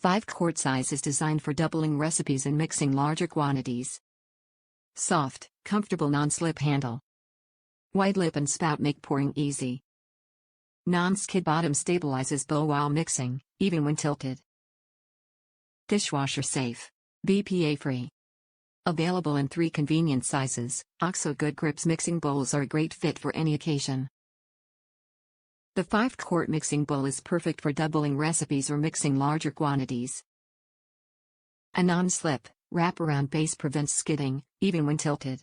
5-quart size is designed for doubling recipes and mixing larger quantities. Soft, comfortable non-slip handle. Wide lip and spout make pouring easy. Non-skid bottom stabilizes bowl while mixing, even when tilted. Dishwasher safe. BPA free. Available in 3 convenient sizes, OXO Good Grips mixing bowls are a great fit for any occasion. The 5-quart mixing bowl is perfect for doubling recipes or mixing larger quantities. A non-slip, wraparound base prevents skidding, even when tilted.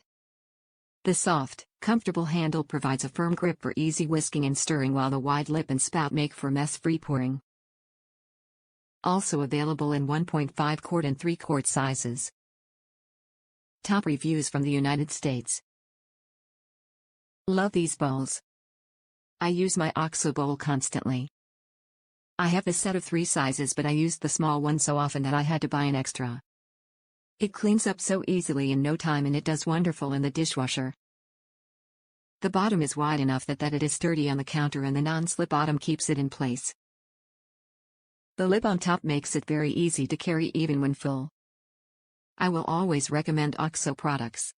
The soft, comfortable handle provides a firm grip for easy whisking and stirring, while the wide lip and spout make for mess-free pouring. Also available in 1.5-quart and 3-quart sizes. Top reviews from the United States. Love these bowls. I use my OXO bowl constantly. I have a set of 3 sizes, but I used the small one so often that I had to buy an extra. It cleans up so easily in no time, and it does wonderful in the dishwasher. The bottom is wide enough that it is sturdy on the counter, and the non-slip bottom keeps it in place. The lip on top makes it very easy to carry even when full. I will always recommend OXO products.